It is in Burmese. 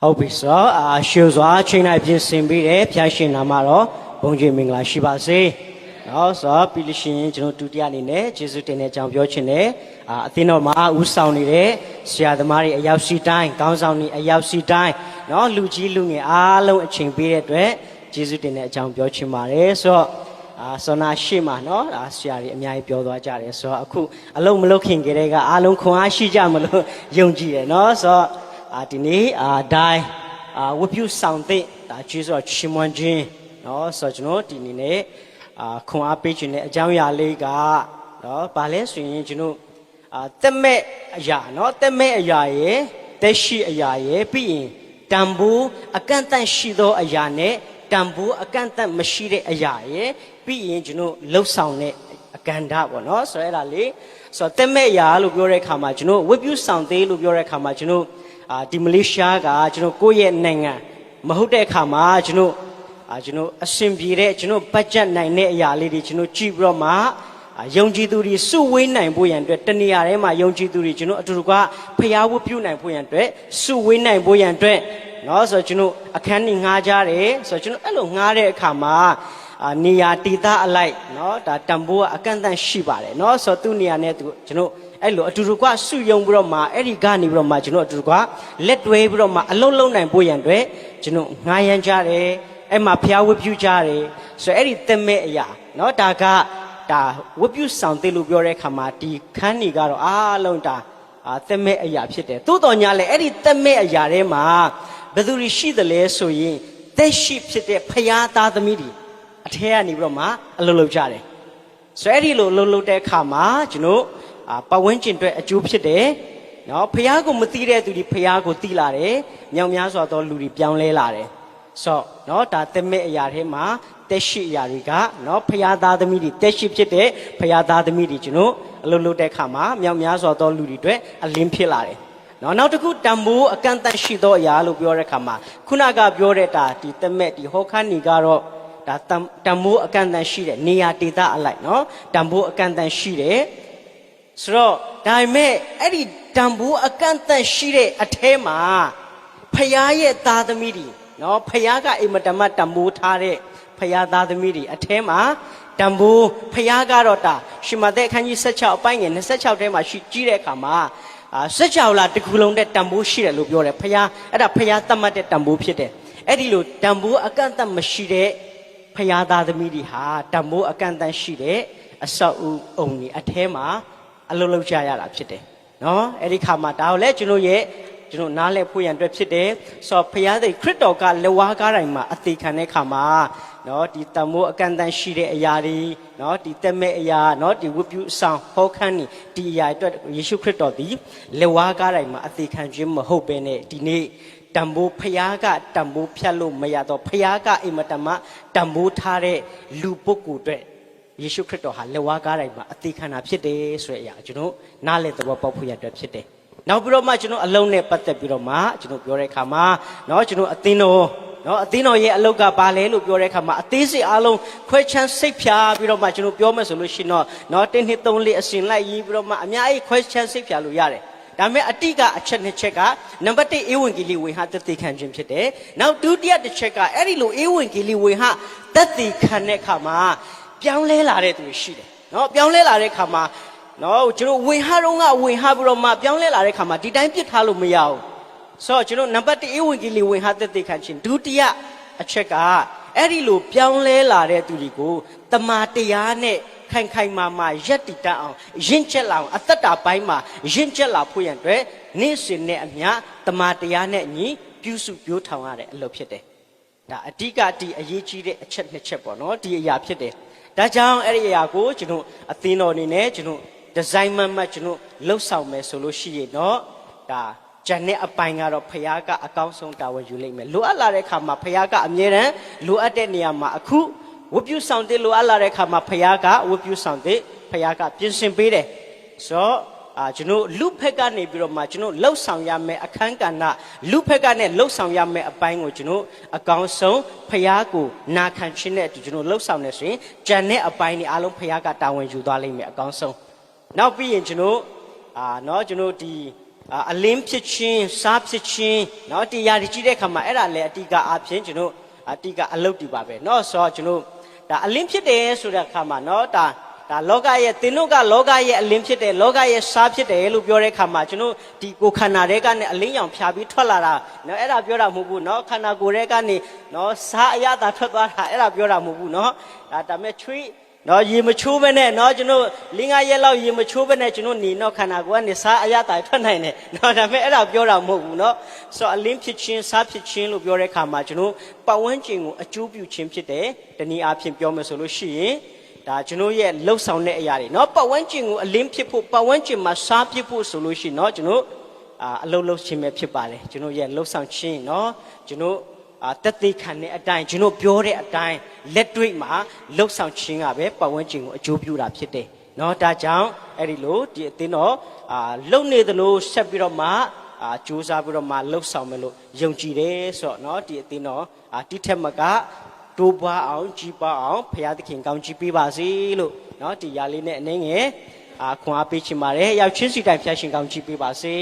ဟုတ်ပြီဆိုတော့ရှေ့စွာချိန်လိုက်ပြင်ဆင်ပြီးတယ်ဖျားရှင်နာမှာတော့ဘုန်းကြီးမင်္ဂလာရှိပါစေ။နော်ဆိုတော့ပြီးလို့ရှိရင်ကျွန်တော်ဒုတိယအနေနဲ့ယေရှုတင်တဲ့အကြောင်းပြောချင်တယ်။အသင်းတော်မှာဦးဆောင်နေတဲ့ဆရာသမားတွေအရောက်စီတိုင်းခေါင်းဆောင်တွေအရောက်စီတိုင်းနော်လူကြီးလူငယ်အားလုံးအချိန်ပေးတဲ့အတွက်ယေရှုတင်တဲ့အကြောင်းပြောချင်ပါတယ်။ဆိုတော့ဆောနာရှိမှာနော်ဆရာတွေအများကြီးပြောသွားကြတယ်ဆိုတော့အခုအလုံးမလုံးခင်ကြတဲ့ကအားလုံးခွန်အားရှိကြမလို့ယုံကြည်တယ်နော်ဆိုတော့ဒီနေ့ဒိုင်းဝတ်ပြုဆောင်တဲ့ဒါကျေးဇူးတော်ချီးမွမ်းခြင်းနော်ဆိုတော့ကျွန်တော်ဒီနေ့နဲ့ခွန်အားပေးခြင်းနဲ့အကြောင်းအရာလေးကနော်ဗာလဲဆိုရင်ကျွန်တော်တက်မဲ့အရာနော်တက်မဲ့အရာရဲ့တက်ရှိအရာရဲ့ပြီးရင်တန်ဖိုးအကန့်အသတ်ရှိသောအရာနဲ့တန်ဖိုးအကန့်အသတ်မရှိတဲ့အရာရဲ့ပြီးရင်ကျွန်တော်လှုပ်ဆောင်တဲ့အကန့်ဓာတ်ပေါ့နော်ဆိုတော့အဲ့ဒါလေးဆိုတော့တက်မဲ့အရာလို့ပြောတဲ့အခါမှာကျွန်တော်ဝတ်ပြုဆောင်သေးလို့ပြောတဲ့အခါမှာကျွန်တော်ဒီမလေးရှားကကျွန်တော်ကိုယ့်ရဲ့နိုင်ငံမဟုတ်တဲ့အခါမှာကျွန်တော်အဆင်ပြေတဲ့ကျွန်တော်ဘတ်ဂျက်နိုင်တဲ့အရာလေးတွေကျွန်တော်ကြည့်ပြီးတော့မှယုံကြည်သူတွေစုဝေးနိုင်ဖို့ရန်အတွက်တနေရာထဲမှာယုံကြည်သူတွေကျွန်တော်အတူတူကဖျားဝတ်ပြုနိုင်ဖို့ရန်အတွက်စုဝေးနိုင်ဖို့ရန်အတွက်နော်ဆိုတော့ကျွန်တော်အခန်းကြီးငှားကြတယ်ဆိုတော့ကျွန်တော်အဲ့လိုငှားတဲ့အခါမှာနေရာဒေသအလိုက်နော်ဒါတန်ဖိုးကအကန့်အသတ်ရှိပါတယ်နော်ဆိုတော့သူ့နေရာနဲ့သူကျွန်တော်အဲ့လိုအတူတူကစုယုံပြီးတော့မှအဲ့ဒီကနေပြီးတော့မှကျွန်တော်အတူတူကလက်တွဲပြီးတော့မှအလုံးလုံးနိုင်ဖို့ရန်အတွက်ကျွန်တော်ငှားရမ်းကြတယ်အဲ့မှာဖျားဝတ်ပြုကြတယ်ဆိုတော့အဲ့ဒီသက်မဲ့အရာနော်ဒါဝတ်ပြုဆောင်တဲ့လို့ပြောတဲ့အခါမှာဒီခန်းကြီးကတော့အားလုံးဒါသက်မဲ့အရာဖြစ်တယ်သို့တော်ညာလဲအဲ့ဒီသက်မဲ့အရာထဲမှာဘယ်သူရှိသလဲဆိုရင်သက်ရှိဖြစ်တဲ့ဖျားသားသမီးတွေအထဲကနေပြီးတော့မှအလုပ်လုပ်ကြတယ်ဆိုတော့အဲ့ဒီလိုအလုပ်လုပ်တဲ့အခါမှာကျွန်တော်ပတ်ဝန်းကျင်အတွက်အကျိုးဖြစ်တယ်နော်ဖျားကိုမသိတဲ့သူတွေဖျားကိုသိလာတယ်မြောက်များစွာသောလူတွေပြောင်းလဲလာတယ်ဆိုတော့နော်ဒါသက်မဲ့အရာထဲမှာတက်ရှိအရာတွေကနော်ဖျားသားသမီးတွေတက်ရှိဖြစ်တဲ့ဖျားသားသမီးတွေကျွန်တော်အလုပ်လုပ်တဲ့အခါမှာမြောက်များစွာသောလူတွေအတွက်အလင်းဖြစ်လာတယ်နောက်တစ်ခုတန်ဖိုးအကန့်အသတ်ရှိသောအရာလို့ပြောတဲ့အခါမှာခုနကပြောတဲ့ဒီသက်မဲ့ဒီဟောခန်းကြီးကတော့ဒါတန်ဖိုးအကန့်အသတ်ရှိတဲ့နေရာဒေသအလိုက်နော်တန်ဖိုးအကန့်အသတ်ရှိတယ်ဆိုတော့ဒါပေမဲ့အဲ့ဒီတန်ဖိုးအကန့်အသတ်ရှိတဲ့အထဲမှာဖျားရဲ့သားသမီးတွေနော်ဖျားကအိမ်မတမတ်တန်ဖိုးထားတဲ့ဖျားသားသမီးတွေအထဲမှာတန်ဖိုးဖျားကတော့ရှမသက်အခန်းကြီး16အပိုင်းငယ်26ထဲမှာရှိကြည့်တဲ့အခါမှာ16လတကူလုံးတဲ့တန်ဖိုးရှိတယ်လို့ပြောတယ်ဖျားအဲ့ဒါဖျားသတ်မှတ်တဲ့တန်ဖိုးဖြစ်တယ်အဲ့ဒီလိုတန်ဖိုးအကန့်အသတ်မရှိတဲ့ဖျားသားသမီးတွေဟာတန်ဖိုးအကန့်အသတ်ရှိတဲ့အဆောက်အုံတွေအထဲမှာအလုပ်လုပ်ကြရတာဖြစ်တယ်နော်အဲ့ဒီခါမှာဒါကိုလည်းကျွန်တော်နားလည်ဖို့ရန်အတွက်ဖြစ်တယ်ဆိုတော့ဖျားသိခရစ်တော်ကလက်ဝါးကားတိုင်းမှာအသေးခံတဲ့ခါမှာနော်ဒီတန်ဖိုးအကန့်အသတ်ရှိတဲ့အရာတွေနော်ဒီတက်မဲ့အရာနော်ဒီဝတ်ပြုဆောင်ဟောခန်းဒီအရာအတွက်ယေရှုခရစ်တော်ဒီလက်ဝါးကားတိုင်းမှာအသေးခံခြင်းမဟုတ်ဘဲနဲ့ဒီနေ့တန်ဖိုးဖျားကတန်ဖိုးဖြတ်လို့မရတော့ဖျားကအိမ်မတမတန်ဖိုးထားတဲ့လူပုဂ္ဂိုလ်အတွက်ယေရှုခရစ်တော်ဟာလက်ဝါးကားတိုင်းမှာအသေးခံတာဖြစ်တယ်ဆိုတဲ့အရာကျွန်တော်နားလည်သဘောပေါက်ဖို့ရတဲ့ဖြစ်တယ်နောက်ပြီးတော့မှကျွန်တော်အလုံးနဲ့ပတ်သက်ပြီးတော့မှကျွန်တော်ပြောတဲ့အခါမှာနော်ကျွန်တော်အသင်းတော်ရဲ့အလုပ်ကဘာလဲလို့ပြောတဲ့အခါမှာအသေးစိတ်အားလုံးခွဲချမ်းစိတ်ဖြာပြီးတော့မှကျွန်တော်ပြောမယ်ဆိုလို့ရှိရင်တော့နော်1 2 3 4အစဉ်လိုက်ရေးပြီးတော့မှအများကြီးခွဲချမ်းစိတ်ဖြာလို့ရတယ်ဒါပေမဲ့အတိကအချက်နှစ်ချက်ကနံပါတ်1ဧဝံဂေလိဝေဟသက်သေခံခြင်းဖြစ်တယ်နောက်ဒုတိယတစ်ချက်ကအဲ့ဒီလိုဧဝံဂေလိဝေဟသက်သေခံတဲ့အခါမှာပြောင်းလဲလာတဲ့သူရှိတယ်နော်ပြောင်းလဲလာတဲ့အခါမှာနော်ကျွန်တော်ဝင်ဟာတော့ဝင်ဟာပြီးတော့မှပြောင်းလဲလာတဲ့ခါမှာဒီတိုင်းပြစ်ထားလို့မရဘူးဆိုတော့ကျွန်တော်နံပါတ်1ဧဝံဂေလိဝင်ဟာသက်သေခံခြင်းဒုတိယအချက်ကအဲ့ဒီလိုပြောင်းလဲလာတဲ့သူတွေကိုတမာတရားနဲ့ခိုင်မာရက်တည်တတ်အောင်ရင့်ကျက်လာအောင်အသက်တာပိုင်းမှာရင့်ကျက်လာဖို့ရန်အတွက်နေ့စဉ်နဲ့အမျှတမာတရားနဲ့အညီပြုစုပြောထောင်ရတဲ့အလုပ်ဖြစ်တယ်ဒါအဓိကဒီအရေးကြီးတဲ့အချက်နှစ်ချက်ပေါ့နော်ဒီအရာဖြစ်တယ်ဒါကြောင့်အဲ့ဒီအရာကိုကျွန်တော်အသင်းတော်အနေနဲ့ကျွန်တော်ဒီဇိုင်းမှကျွန်တော်လှုပ်ဆောင်မယ်ဆိုလို့ရှိရင်တော့ဒါဂျန်နဲ့အပိုင်ကတော့ဖခင်ကအကောင်းဆုံးတာဝန်ယူလိမ့်မယ်လိုအပ်လာတဲ့ခါမှာဖခင်ကအမြဲတမ်းလိုအပ်တဲ့နေရာမှာအခုဝတ်ပြုဆောင်တဲ့လိုအပ်လာတဲ့ခါမှာဖခင်ကဝတ်ပြုဆောင်တဲ့ဖခင်ကပြင်ဆင်ပေးတယ်ဆိုတော့ကျွန်တော်လူဖက်ကနေပြီးတော့မှကျွန်တော်လှုပ်ဆောင်ရမယ်အခန်းကဏ္ဍလူဖက်ကနဲ့လှုပ်ဆောင်ရမယ်အပိုင်းကိုကျွန်တော်အကောင်းဆုံးဖခင်ကိုနာခံခြင်းနဲ့ကျွန်တော်လှုပ်ဆောင်နေဆိုရင်ဂျန်နဲ့အပိုင်းတွေအားလုံးဖခင်ကတာဝန်ယူသွားလိမ့်မယ်အကောင်းဆုံးနောက်ပြီးရင်ကျွန်တော်ကျွန်တော်ဒီ အလင်းဖြစ်ခြင်းစားဖြစ်ခြင်းเนาะတရားဒီကြည့်တဲ့အခါမှာအဲ့ဒါလည်းအတိကအဖြစ်ကျွန်တော်အတိကအလုပ်ဒီပါပဲเนาะဆိုတော့ကျွန်တော်ဒါအလင်းဖြစ်တယ်ဆိုတဲ့အခါမှာเนาะဒါလောကရဲ့သင်တို့ကလောကရဲ့အလင်းဖြစ်တယ်လောကရဲ့စားဖြစ်တယ်လို့ပြောတဲ့အခါမှာကျွန်တော်ဒီကိုခန္ဓာတွေကနေအလင်းရောင်ဖြာပြီးထွက်လာတာเนาะအဲ့ဒါပြောတာမဟုတ်ဘူးเนาะခန္ဓာကိုယ်တွေကနေเนาะစားအရသာထွက်သွားတာအဲ့ဒါပြောတာမဟုတ်ဘူးเนาะဒါမဲ့ချွေးနော်ရေမချိုးပဲနဲ့နော်ကျွန်တော်လင်း9ရက်လောက်ရေမချိုးပဲနဲ့ကျွန်တော်နေတော့ခန္ဓာကိုယ်ကနေစားအရသာထွက်နိုင်တယ်နော်ဒါပေမဲ့အဲ့ဒါပြောတာမဟုတ်ဘူးနော်ဆိုတော့အလင်းဖြစ်ခြင်းစားဖြစ်ခြင်းလို့ပြောတဲ့အခါမှာကျွန်တော်ပတ်ဝန်းကျင်ကိုအကျိုးပြုခြင်းဖြစ်တယ်တနည်းအားဖြင့်ပြောမယ်ဆိုလို့ရှိရင်ဒါကျွန်တော်ရဲ့လှုပ်ဆောင်တဲ့အရာတွေနော်ပတ်ဝန်းကျင်ကိုအလင်းဖြစ်ဖို့ပတ်ဝန်းကျင်မှာစားဖြစ်ဖို့ဆိုလို့ရှိရင်နော်ကျွန်တော်အလုပ်လုပ်ခြင်းပဲဖြစ်ပါတယ်ကျွန်တော်ရဲ့လှုပ်ဆောင်ခြင်းနော်ကျွန်တော်တက်သေးခံတဲ့အတိုင်းကျွန်တော်ပြောတဲ့အတိုင်းလက်တွေ့မှာလှုပ်ဆောင်ခြင်းကပဲပတ်ဝန်းကျင်ကိုအကျိုးပြုတာဖြစ်တယ်เนาะဒါကြောင့်အဲ့ဒီလိုဒီအသင်းတော်လှုပ်နေသလိုဆက်ပြီးတော့မှကြိုးစားပြီးတော့မှလှုပ်ဆောင်မယ်လို့ယုံကြည်တယ်ဆိုတော့เนาะဒီအသင်းတော်တိထက်မကတိုးပွားအောင်ကြီးပွားအောင်ဖရာသခင်ကောင်းချီးပေးပါစေလို့เนาะဒီຢာလေးနဲ့အနေငယ်ခွန်အားပေးချင်ပါတယ်ရောက်ချင်းစီတိုင်းဖရာရှင်ကောင်းချီးပေးပါစေ